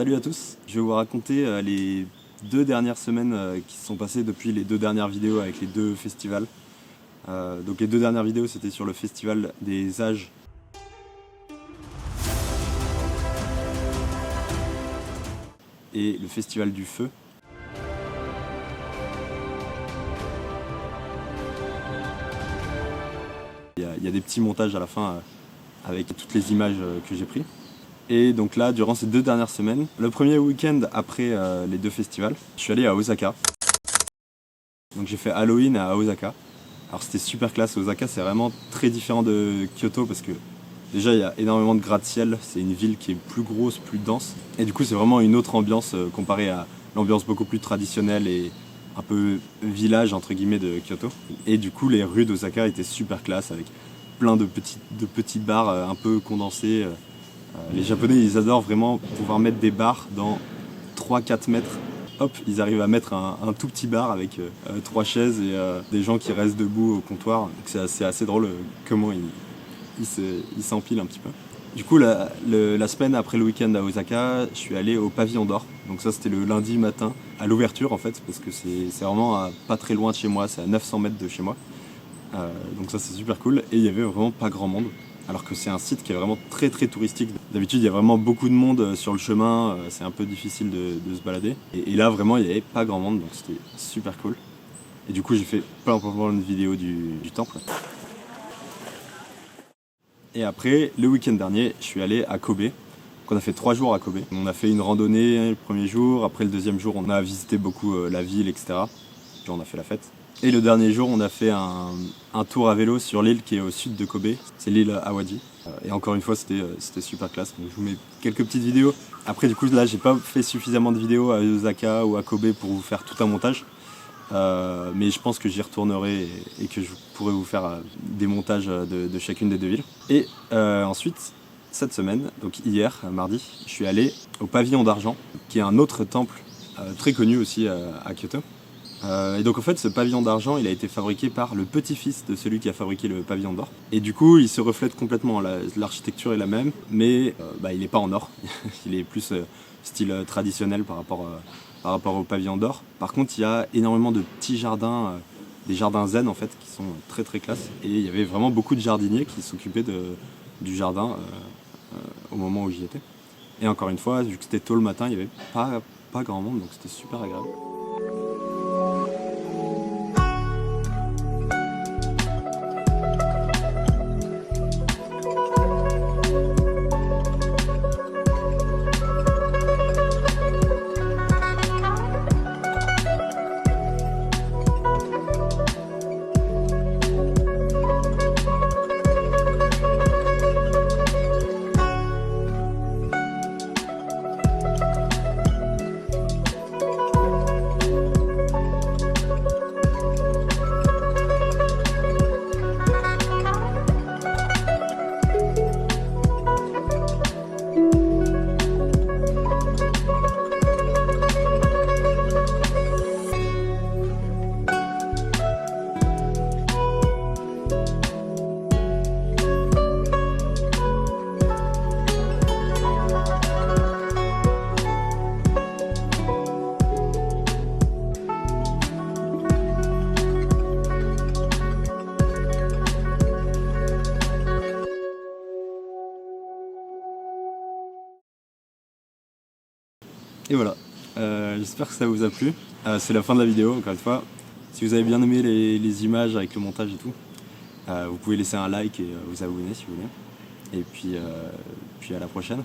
Salut à tous, je vais vous raconter les 2 dernières semaines qui se sont passées depuis les 2 dernières vidéos avec les 2 festivals. Donc les 2 dernières vidéos c'était sur le festival des âges et le festival du feu. Il y a des petits montages à la fin avec toutes les images que j'ai prises. Et donc là, durant ces 2 dernières semaines, le premier week-end après les 2 festivals, je suis allé à Osaka. Donc j'ai fait Halloween à Osaka. Alors c'était super classe. Osaka c'est vraiment très différent de Kyoto parce que déjà il y a énormément de gratte-ciel. C'est une ville qui est plus grosse, plus dense. Et du coup c'est vraiment une autre ambiance comparée à l'ambiance beaucoup plus traditionnelle et un peu village entre guillemets de Kyoto. Et du coup les rues d'Osaka étaient super classe avec plein de petits bars un peu condensés. Les Japonais, ils adorent vraiment pouvoir mettre des bars dans 3-4 mètres. Hop, ils arrivent à mettre un tout petit bar avec 3 chaises et des gens qui restent debout au comptoir. Donc c'est assez drôle comment ils s'empilent un petit peu. Du coup, la semaine après le week-end à Osaka, je suis allé au Pavillon d'Or. Donc ça, c'était le lundi matin, à l'ouverture en fait, parce que c'est vraiment pas très loin de chez moi, c'est à 900 mètres de chez moi. Donc ça, c'est super cool. Et il y avait vraiment pas grand monde. Alors que c'est un site qui est vraiment très touristique. D'habitude il y a vraiment beaucoup de monde sur le chemin, c'est un peu difficile de se balader. Et là vraiment il n'y avait pas grand monde, donc c'était super cool. Et du coup j'ai fait plein de vidéos du temple. Et après, le week-end dernier, je suis allé à Kobe. Donc on a fait 3 jours à Kobe. On a fait une randonnée le premier jour, après le deuxième jour on a visité beaucoup la ville, etc. Puis on a fait la fête. Et le dernier jour, on a fait un tour à vélo sur l'île qui est au sud de Kobe, c'est l'île Awaji. Et encore une fois, c'était super classe. Donc, je vous mets quelques petites vidéos. Après, du coup, là, j'ai pas fait suffisamment de vidéos à Osaka ou à Kobe pour vous faire tout un montage. Mais je pense que j'y retournerai et que je pourrai vous faire des montages de chacune des 2 villes. Et ensuite, cette semaine, donc hier, mardi, je suis allé au Pavillon d'Argent, qui est un autre temple très connu aussi à Kyoto. Et donc en fait ce pavillon d'argent il a été fabriqué par le petit-fils de celui qui a fabriqué le pavillon d'or. Et du coup il se reflète complètement, l'architecture est la même mais il n'est pas en or, il est plus style traditionnel par rapport au pavillon d'or. Par contre il y a énormément de petits jardins, des jardins zen en fait qui sont très classe. Et il y avait vraiment beaucoup de jardiniers qui s'occupaient du jardin au moment où j'y étais. Et encore une fois, vu que c'était tôt le matin, il n'y avait pas grand monde donc c'était super agréable. Et voilà, j'espère que ça vous a plu. C'est la fin de la vidéo, encore une fois. Si vous avez bien aimé les images avec le montage et tout, vous pouvez laisser un like et vous abonner si vous voulez. Et puis à la prochaine.